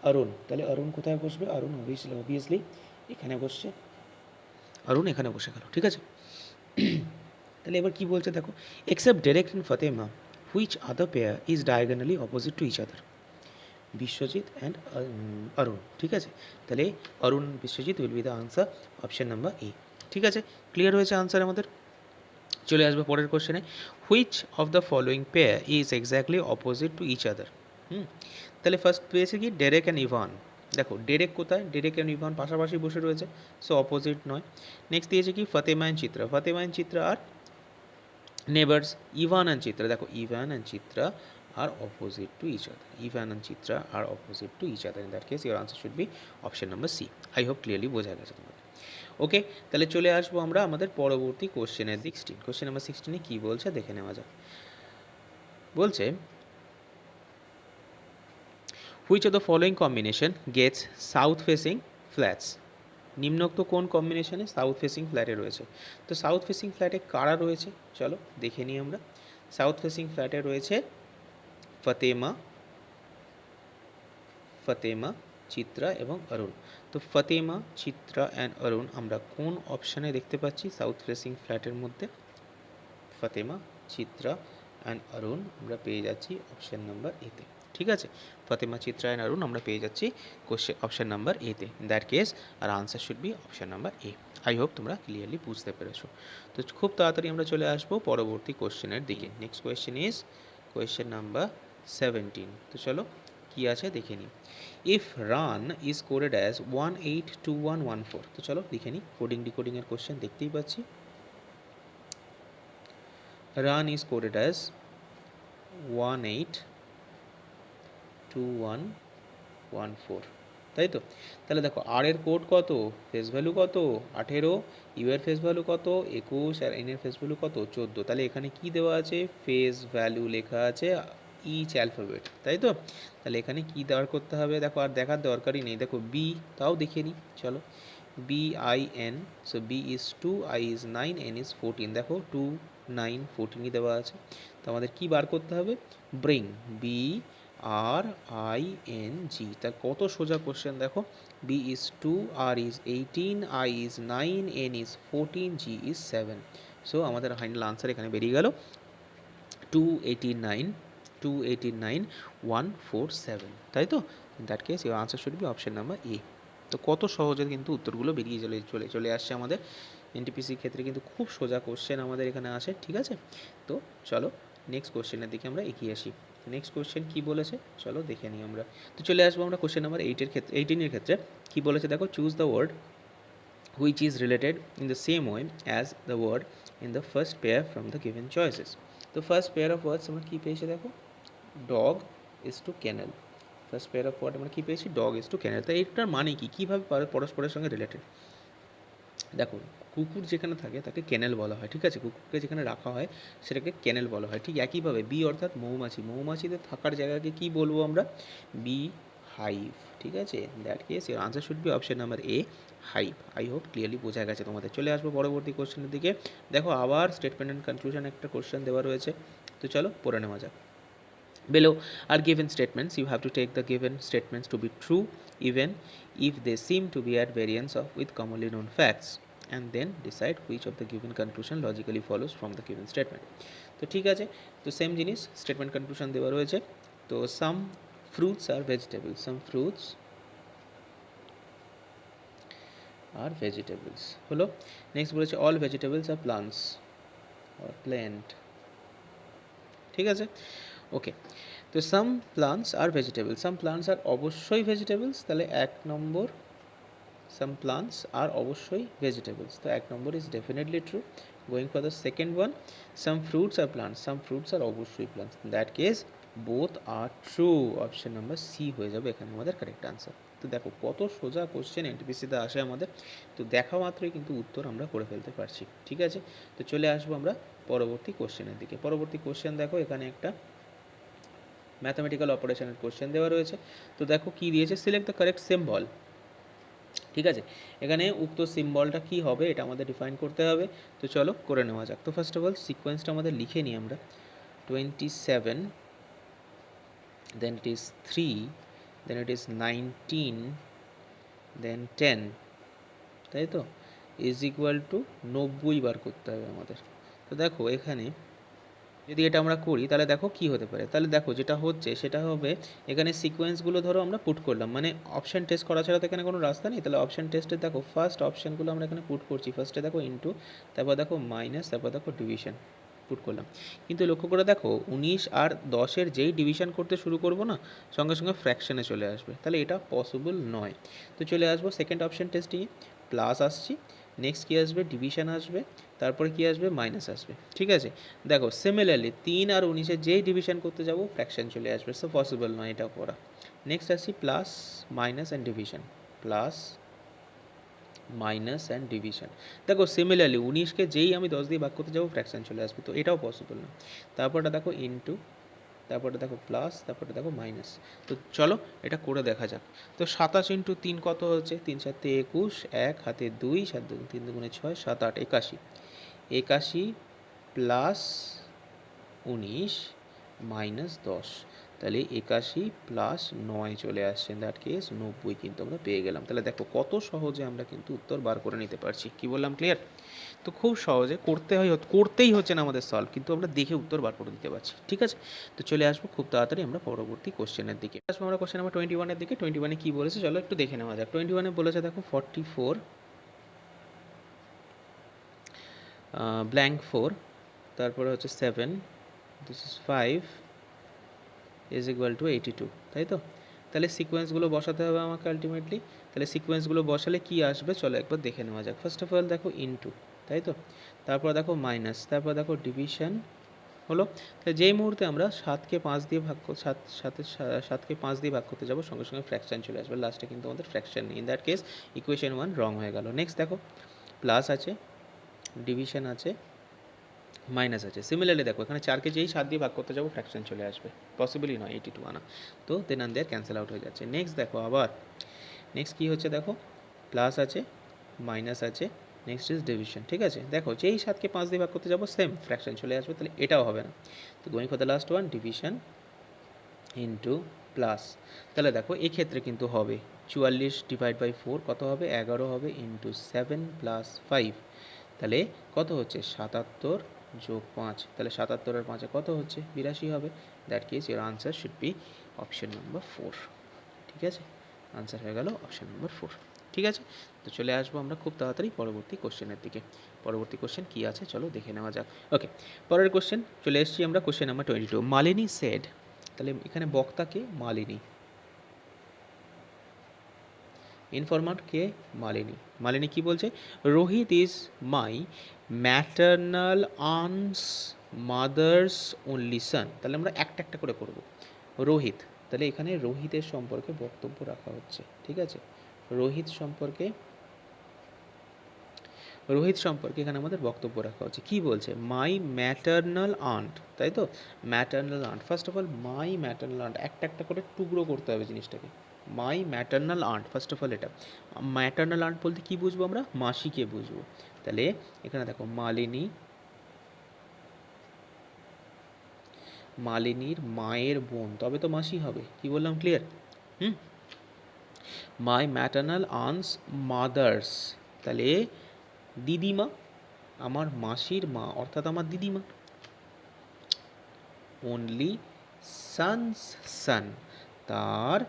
অরুণ। তাহলে অরুণ কোথায় বসবে? অরুণ অবভিয়াসলি এখানে বসছে, অরুণ এখানে বসে গেল, ঠিক আছে। তাহলে এবার কি বলছে দেখো, except Derek and Fatima which other pair is diagonally opposite to each other? Biswajit and Arun, ঠিক আছে। তাহলে Arun Biswajit will be the answer, option number A, ঠিক আছে। ক্লিয়ার হয়েছে আনসার আমাদের। চলে আসবে পরের কোশ্চেনে, which of the following pair is exactly opposite to each other? তাহলে ফার্স্ট পেয়েছে কি ডেরেক অ্যান্ড ইভান। দেখো ডেরেক কোথায়? ডেরেক অ্যান্ড ইভান পাশাপাশি বসে রয়েছে, সো অপোজিট নয়। নেক্সট দিয়েছে কি Fatima and Chitra. Fatima and Chitra are neighbours. Evan and Chitra, দেখো Evan and Chitra are opposite to each other. Evan and Chitra are opposite to each other. In that case your answer should be option number C. I hope clearly বোঝা গেছে তোমাদের। ওকে, তাহলে চলে আসবো আমরা আমাদের পরবর্তী কোশ্চেনের 16। কোশ্চেন নাম্বার 16-এ কী বলছে দেখে নেওয়া যাক। বলছে which of the following combination gets south facing flats? নিম্নোক্ত কোন কম্বিনেশনে সাউথ ফেসিং ফ্ল্যাটে রয়েছে? তো সাউথ ফেসিং ফ্ল্যাটে কারা রয়েছে চলো দেখে নিই আমরা। সাউথ ফেসিং ফ্ল্যাটে রয়েছে ফতেমা, ফতেমা, চিত্রা এবং অরুণ। তো ফতেমা, চিত্রা অ্যান্ড অরুণ আমরা কোন অপশানে দেখতে পাচ্ছি সাউথ ফেসিং ফ্ল্যাটের মধ্যে? ফতেমা, চিত্রা অ্যান্ড অরুণ আমরা পেয়ে যাচ্ছি অপশান নাম্বার এতে। ঠিক আছে, ফতেমা, চিত্রা অ্যান্ড অরুণ আমরা পেয়ে যাচ্ছি অপশান নাম্বার এতে। In that case our answer should be option number A. I hope তোমরা ক্লিয়ারলি বুঝতে পেরেছো। তো খুব তাড়াতাড়ি আমরা চলে আসবো পরবর্তী কোশ্চেনের দিকে। Next question is question number 17। তো চলো কি আছে দেখে নিই। If run is coded as 182114, তো চলো লিখে নিই। কোডিং ডিকোডিংয়ের কোশ্চেন দেখতেই পাচ্ছি। রান ইজ কোডেড অ্যাজ 182114, তাই তো? তাহলে দেখো আর এর কোড কত, ফেস ভ্যালু কত 18, ইউ এর ফেস ভ্যালু কত 21, আর এন এর ফেস ভ্যালু কত 14। তাহলে এখানে কি দেওয়া আছে? ফেস ভ্যালু লেখা আছে ইচ অ্যালফাবেট, তাই তো? তাহলে এখানে কি দেওয়ার করতে হবে দেখো, আর দেখার দরকারই নেই। দেখো বি, তাও দেখিয়ে নিই চলো। BIN, so B is 2, I is 9, N is 14। দেখো 2 9 14ই দেওয়া আছে। তো আমাদের কি বার করতে হবে? Bring, BRING। তার কত সোজা কোশ্চেন দেখো। B is 2, R is 18, I is 9, N is 14, G is 7। So আমাদের ফাইনাল আনসার এখানে বেরিয়ে গেল 289,147, তাই তো? In that case your answer should be option number এ। তো কত সহজে কিন্তু উত্তরগুলো বেরিয়ে চলে আসছে আমাদের এনটিপিসির ক্ষেত্রে, কিন্তু খুব সোজা কোশ্চেন আমাদের এখানে আসে। ঠিক আছে, তো চলো নেক্সট কোশ্চেনের দিকে আমরা এগিয়ে আসি। নেক্সট কোশ্চেন কী বলেছে চলো দেখে নিই আমরা। তো চলে আসবো আমরা কোশ্চেন নাম্বার 18 এর ক্ষেত্রে। কী বলেছে দেখো, choose the word which is related in the same way as the word in the first pair from the given choices। তো ফার্স্ট পেয়ার অফ ওয়ার্ডস আমরা কী পেয়েছি দেখো, dog is to kennel. First pair of word আমরা কী পেয়েছি? Dog is to kennel. তো এইটার মানে কি, কীভাবে পরস্পরের সঙ্গে রিলেটেড? দেখো কুকুর যেখানে থাকে তাকে ক্যানেল বলা হয়, ঠিক আছে? কুকুরকে যেখানে রাখা হয় সেটাকে ক্যানেল বলা হয়। ঠিক একইভাবে বি অর্থাৎ মৌমাছি, মৌমাছিদের থাকার জায়গাকে কি বলবো আমরা? Bee hive. ঠিক আছে, দ্যাট কেস এর answer should be option number A, hive. I hope clearly বোঝা গেছে তোমাদের। চলে আসবো পরবর্তী কোশ্চেনের দিকে। দেখো আবার স্টেটমেন্ট অ্যান্ড কনক্লুশন একটা কোশ্চেন দেওয়া রয়েছে, তো চলো পড়ে নেওয়া যাক। Below are given statements. You have to take the given statements to be true even if they seem to be at variance with commonly known facts, and then decide which of the given conclusion logically follows from the given statement। তো ঠিক আছে, তো same জিনিস statement conclusion দেওয়া রয়েছে। তো some fruits are vegetables, some fruits are vegetables হলো। Next বলেছে all vegetables are plants or plant। ঠিক আছে, ওকে। তো some plants are vegetables, some plants are অবশ্যই ভেজিটেবলস, তাহলে এক নম্বর সাম প্লান্টস আর অবশ্যই ভেজিটেবলস, তো এক নম্বর is definitely true. Going for the second one, some fruits are plants, some fruits are অবশ্যই plants, in that case both are true. Option number C হয়ে যাবে এখানে আমাদের কারেক্ট আনসার। তো দেখো কত সোজা কোশ্চেন এনটিপিসিতে আসে আমাদের, তো দেখা মাত্রই কিন্তু উত্তর আমরা করে ফেলতে পারছি। ঠিক আছে, তো চলে আসবো আমরা পরবর্তী কোশ্চেনের দিকে। পরবর্তী কোশ্চেন দেখো, এখানে একটা ম্যাথামেটিক্যাল অপারেশনের কোশ্চেন দেওয়া রয়েছে। তো দেখো কি দিয়েছে, সিলেক্ট দ্য কারেক্ট সিম্বল। ঠিক আছে, এখানে উক্ত সিম্বলটা কি হবে এটা আমাদের ডিফাইন করতে হবে। তো চলো করে নেওয়া যাক। তো ফার্স্ট অফ অল সিকোয়েন্সটা আমাদের লিখে নিই আমরা। 27, দেন it is 3, then it is 19, দেন 10, তাই তো? ইজ ইকুয়াল টু 90 বার করতে হবে আমাদের। তো দেখো এখানে যদি এটা আমরা করি তাহলে দেখো কি হতে পারে। তাহলে দেখো যেটা হচ্ছে সেটা হবে, এখানে সিকোয়েন্সগুলো ধরো আমরা পুট করলাম, মানে অপশান টেস্ট করা ছাড়া তো এখানে কোনো রাস্তা নেই। তাহলে অপশান টেস্টে দেখো ফার্স্ট অপশানগুলো আমরা এখানে পুট করছি। ফার্স্টে দেখো ইনটু, তারপর দেখো মাইনাস, তারপর দেখো ডিভিশন পুট করলাম। কিন্তু লক্ষ্য করে দেখো 19 আর 10-এর যেই ডিভিশন করতে শুরু করবো না, সঙ্গে সঙ্গে ফ্র্যাকশনে চলে আসবে, তাহলে এটা পসিবল নয়। তো চলে আসবো সেকেন্ড অপশান টেস্টিংয়ে, প্লাস আসছি, নেক্সট কী আসবে? ডিভিশন আসবে, তারপরে কি আসবে? মাইনাস আসবে। ঠিক আছে, দেখো সিমিলারলি 3 আর 19-এর যেই ডিভিশন করতে যাব ফ্র্যাকশন চলে আসবে, সো পসিবল নয় এটা করা। নেক্সট আসছি plus minus and division, plus minus and division. দেখো সিমিলারলি 19-কে যেই আমি 10 দিয়ে ভাগ করতে যাবো ফ্র্যাকশন চলে আসবে, তো এটাও পসিবল না। তারপরটা দেখো ইনটু, তারপরে দেখো প্লাস, তারপরে দেখো মাইনাস। তো চলো এটা করে দেখা যাক। তো 27 ইন্টু 3 কত হচ্ছে? 3 7 21, 1 হাতে 2, 7 2 3 2 6, 7 8 81। 81 প্লাস 19 মাইনাস 10, তাহলে 81 প্লাস 9 চলে আসছে, দ্যাট কেস 90 কিন্তু আমরা পেয়ে গেলাম। তাহলে দেখো কত সহজে আমরা কিন্তু উত্তর বার করে নিতে পারছি। কি বললাম, ক্লিয়ার? তো খুব সহজে করতেই হচ্ছে না আমাদের সলভ, কিন্তু আমরা দেখে উত্তর বার করে দিতে পারছি। ঠিক আছে, তো চলে আসবো খুব তাড়াতাড়ি আমরা পরবর্তী কোশ্চেনের দিকে। আসবো আমরা কোশ্চেন নাম্বার 21-এর দিকে। 21-এ কী বলেছে চলো একটু দেখে নেওয়া যাক। 21-এ বলেছে দেখো 44 ব্ল্যাঙ্ক 4, তারপরে হচ্ছে 7, this is 5 is equal to 82, তাই তো? তাহলে সিকোয়েন্সগুলো বসাতে হবে আমাকে আলটিমেটলি। তাহলে সিকোয়েন্সগুলো বসালে কি আসবে চলো একবার দেখে নেওয়া যাক। ফার্স্ট অফ অল দেখো ইনটু, তাই তো? তারপর দেখো মাইনাস, তারপর দেখো ডিভিশন হলো। তাহলে যেই মুহূর্তে আমরা 7কে 5 দিয়ে ভাগ 7কে 5 দিয়ে ভাগ করতে যাবো, সঙ্গে সঙ্গে ফ্র্যাকশন চলে আসবে। লাস্টে কিন্তু আমাদের ফ্র্যাকশন নেই। ইন দ্যাট কেস ইকুয়েশন 1 রং হয়ে গেল। নেক্সট দেখো প্লাস আছে, ডিভিশন আছে, মাইনাস আছে। সিমিলারলি দেখো এখানে 4কে যেই 7 দিয়ে ভাগ করতে যাবো ফ্র্যাকশন চলে আসবে, পসিবলই নয় 82 আনা, তো দেন অ্যান্ড দেয়ার ক্যান্সেল আউট হয়ে যাচ্ছে। নেক্সট দেখো আবার নেক্সট কী হচ্ছে দেখো, প্লাস আছে, মাইনাস আছে, নেক্সট ইজ ডিভিশন। ঠিক আছে, দেখো যেই 7কে 5 দিয়ে ভাগ করতে যাবো সেম ফ্র্যাকশন চলে আসবে, তাহলে এটাও হবে না। তো going for the last one, division into plus. তাহলে দেখো এক্ষেত্রে কিন্তু হবে 44 ডিভাইড বাই 4 কত হবে? 11 হবে, ইন্টু 7 প্লাস 5, তাহলে কত হচ্ছে? 77 যোগ 5, তাহলে 77 আর 5 কত হচ্ছে? 82 হবে। That case your answer should be option number 4। ঠিক আছে, আনসার হয়ে গেল অপশন নাম্বার 4। ঠিক আছে, তো চলে আসবো আমরা খুব তাড়াতাড়ি পরবর্তী কোশ্চেনের দিকে। পরবর্তী কোশ্চেন কী আছে চলো দেখে নেওয়া যাক। ওকে, পরের কোশ্চেন চলে এসেছি আমরা কোশ্চেন নাম্বার 22। মালিনী সেড, তাহলে এখানে বক্তাকে মালিনী, ইনফরমার কে? মালিনী। মালিনী কি বলছে? Rohit is my maternal aunts mother's only সান। তাহলে আমরা একটা একটা করে করব। রোহিত, তাহলে এখানে রোহিতের সম্পর্কে বক্তব্য রাখা হচ্ছে। ঠিক আছে, রোহিত সম্পর্কে এখানে আমাদের বক্তব্য রাখা হচ্ছে। কি বলছে? মাই ম্যাটার্নাল আন্ট, তাই তো? Maternal aunt, first of all my maternal aunt, একটা একটা করে টুকরো করতে হবে জিনিসটাকে। My maternal aunt, first of all এটা ম্যাটার্নাল আন্ট বলতে কি বুঝবো আমরা? মাসিকে বুঝবো। তাহলে এখানে দেখো মালিনী, মালিনীর মায়ের বোন, তবে তো মাসি হবে। কি বললাম, ক্লিয়ার? মাই ম্যাটার্নাল আন্টস মাদার্স, তাহলে দিদিমা, আমার মাসির মা অর্থাৎ আমার দিদিমা। অনলি সানস সান, তার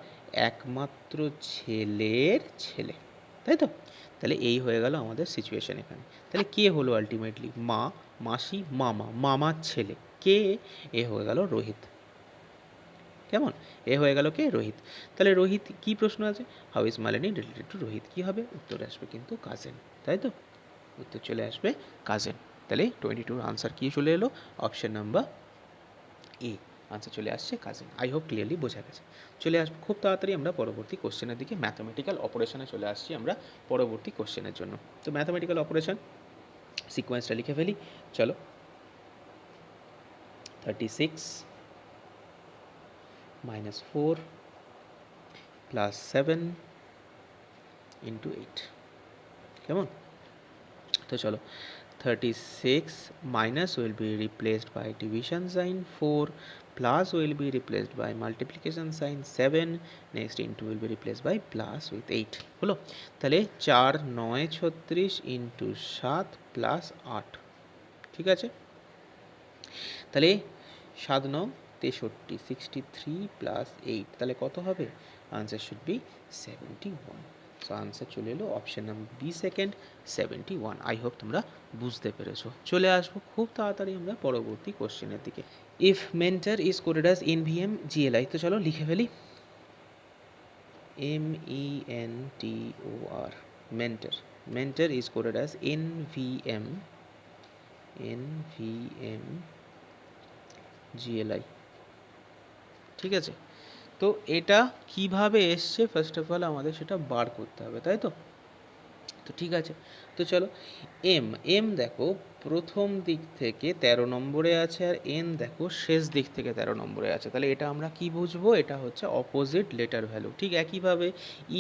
একমাত্র ছেলের ছেলে, তাই তো? তাহলে এই হয়ে গেল আমাদের সিচুয়েশন এখানে। তাহলে কে হলো আলটিমেটলি? মা, মাসি, মামা, মামার ছেলে কে? এ হয়ে গেল রোহিত। কেমন? এ হয়ে গেল কে? রোহিত। তাহলে রোহিত কি প্রশ্ন আছে? How is Malini related to Rohit? কী হবে? উত্তর আসবে কিন্তু কাজেন, তাই তো? উত্তর চলে আসবে কাজেন। তাহলে 22 আনসার কী চলে এলো? অপশন নাম্বার এ আনসার চলে আসছে কাজেন। আই হোপ ক্লিয়ারলি বোঝা গেছে। চলে আসবো খুব তাড়াতাড়ি আমরা পরবর্তী কোশ্চেনের দিকে। ম্যাথামেটিক্যাল অপারেশনে চলে আসছি আমরা পরবর্তী কোশ্চেনের জন্য। তো ম্যাথামেটিক্যাল অপারেশন সিকোয়েন্সটা লিখে ফেলি চলো। 36 minus 4 plus 7 into 8, কেমন? তো চলো 36 minus will be replaced by division sign, 4 plus will be replaced by multiplication sign 7, next into will be replaced by plus with 8 হলো। তাহলে 4 9 36 into 7 plus 8, ঠিক আছে? তাহলে 7 9 63, 63 প্লাস 8, তাহলে কত হবে? Answer should be 71। So answer চলে এলো option number B second, 71। I hope তোমরা বুঝতে পেরেছো। চলে আসবো খুব তাড়াতাড়ি আমরা পরবর্তী কোশ্চেনের দিকে। If mentor is coded as NVM GLI, তো চলো লিখে ফেলি। MENTOR, mentor. Mentor is coded as NVM GLI, ঠিক আছে? তো এটা কিভাবে এসছে ফার্স্ট অফ অল আমাদের সেটা বার করতে হবে, তাই তো? তো ঠিক আছে, তো চলো এম, এম দেখো প্রথম দিক থেকে 13 নম্বরে আছে, আর এন দেখো শেষ দিক থেকে 13 নম্বরে আছে, তাহলে এটা আমরা কি বুঝবো, এটা হচ্ছে অপোজিট লেটার ভ্যালু। ঠিক একইভাবে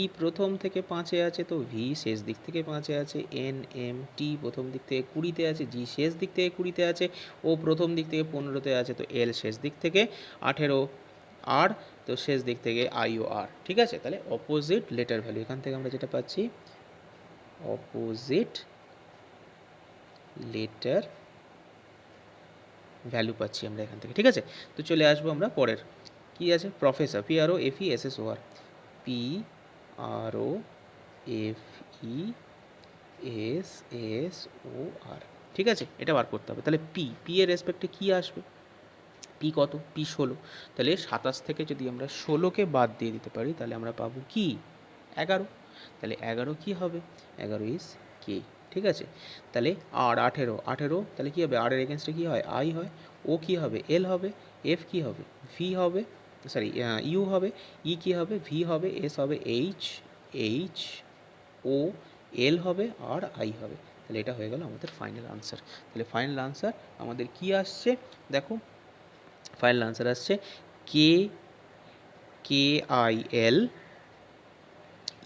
ই প্রথম থেকে 5-এ আছে, তো ভি শেষ দিক থেকে 5-এ আছে, এন এম টি প্রথম দিক থেকে 20-তে আছে, জি শেষ দিক থেকে 20-তে আছে, ও প্রথম দিক থেকে 15-তে আছে, তো এল শেষ দিক থেকে 18, আর তো শেষ দিক থেকে আই ও আর। ঠিক আছে, তাহলে অপোজিট লেটার ভ্যালু, এখান থেকে আমরা যেটা পাচ্ছি অপোজিট লেটার ভ্যালু পাচ্ছি আমরা এখান থেকে। ঠিক আছে, তো চলে আসবো আমরা পরের, কি আছে, professor, P R O F E S S O R, P R O F E S S O R. ঠিক আছে, এটা বার করতে হবে। তাহলে পি, পি এর রেসপেক্টে কি আসবে, পি কত, পি 16, তাহলে 27 থেকে যদি আমরা 16কে বাদ দিয়ে দিতে পারি তাহলে আমরা পাবো কি 11, তাহলে 11 কি হবে, 11 ইজ কে। ঠিক আছে, তাহলে আর 18, 18 তাহলে কী হবে, আর এর এগেনস্টে কী হয়, আই হয়, ও কী হবে, এল হবে, এফ কী হবে, ভি হবে, সরি ইউ হবে, ই কী হবে, ভি হবে, এস হবে, এইচ, এইচ ও, এল হবে, আর আই হবে। তাহলে এটা হয়ে গেল আমাদের ফাইনাল আনসার। তাহলে ফাইনাল আনসার আমাদের কি আসছে, দেখো ফাইনাল আনসার আসছে কে, K I L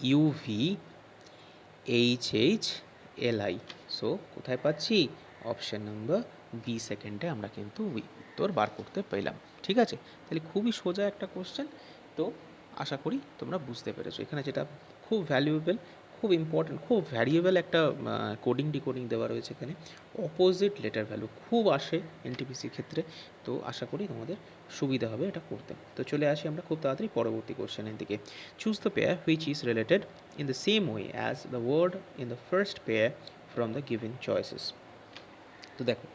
U V H H L I. So কোথায় পাচ্ছি, অপশান নাম্বার বি সেকেন্ডে আমরা কিন্তু উত্তর বার করতে পেলাম। ঠিক আছে, তাহলে খুবই সোজা একটা কোশ্চেন। তো আশা করি তোমরা বুঝতে পেরেছো, এখানে যেটা খুব ভ্যালুয়েবল, খুব ইম্পর্টেন্ট, খুব ভ্যারিয়েবল একটা কোডিং ডিকোডিং দেওয়া রয়েছে এখানে। অপোজিট লেটার ভ্যালু খুব আসে এনটিপিসির ক্ষেত্রে, তো আশা করি তোমাদের সুবিধা হবে এটা করতে। তো চলে আসি আমরা খুব তাড়াতাড়ি পরবর্তী কোশ্চেনের দিকে। Choose the pair which is related in the same way as the word in the first pair from the given choices. তো দেখো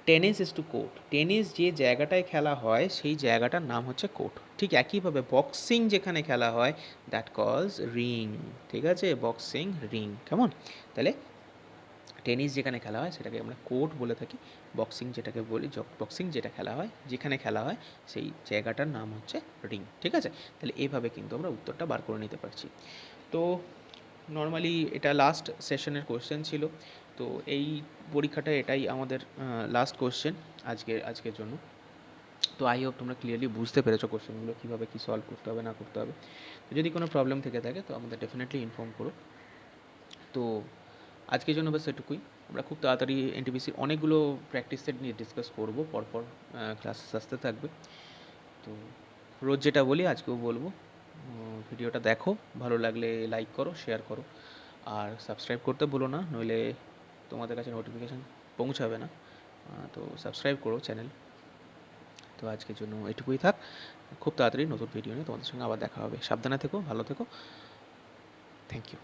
tennis is two court, tennis যে জায়গাটায় খেলা হয় সেই জায়গাটার নাম হচ্ছে কোর্ট। ঠিক একইভাবে বক্সিং যেখানে খেলা হয় দ্যাট কলস রিং। ঠিক আছে, বক্সিং রিং, কেমন, তাহলে টেনিস যেখানে খেলা হয় সেটাকে আমরা কোর্ট বলে থাকি, বক্সিং যেটাকে বলি, বক্সিং যেটা খেলা হয়, যেখানে খেলা হয় সেই জায়গাটার নাম হচ্ছে রিং। ঠিক আছে, তাহলে এইভাবে কিন্তু আমরা উত্তরটা বার করে নিতে পারছি। তো নর্মালি এটা লাস্ট সেশনের কোশ্চেন ছিল, তো এই পরীক্ষাটা এটাই আমাদের লাস্ট কোশ্চেন আজকের জন্য। তো আই হোপ তোমরা ক্লিয়ারলি বুঝতে পেরেছো কোশ্চেনগুলো কীভাবে কী সলভ করতে হবে না করতে হবে। তো যদি কোনো প্রবলেম থেকে থাকে তো আমাদের ডেফিনেটলি ইনফর্ম করো। তো আজকের জন্য বাস এটুকুই, আমরা খুব তাড়াতাড়ি এনটিপিসির অনেকগুলো প্র্যাকটিস সেট নিয়ে ডিসকাস করবো, পরপর ক্লাসেস আসতে থাকবে। তো রোজ যেটা বলি আজকেও বলবো, ভিডিওটা দেখো, ভালো লাগলে লাইক করো, শেয়ার করো, আর সাবস্ক্রাইব করতে ভুলো না, নইলে তোমাদের কাছে নোটিফিকেশান পৌঁছাবে না। তো সাবস্ক্রাইব করো চ্যানেল। তো আজকের জন্য এটুকুই থাক, খুব তাড়াতাড়ি নতুন ভিডিও নিয়ে তোমাদের সঙ্গে আবার দেখা হবে। সাবধানে থেকো, ভালো থেকো, থ্যাংক ইউ।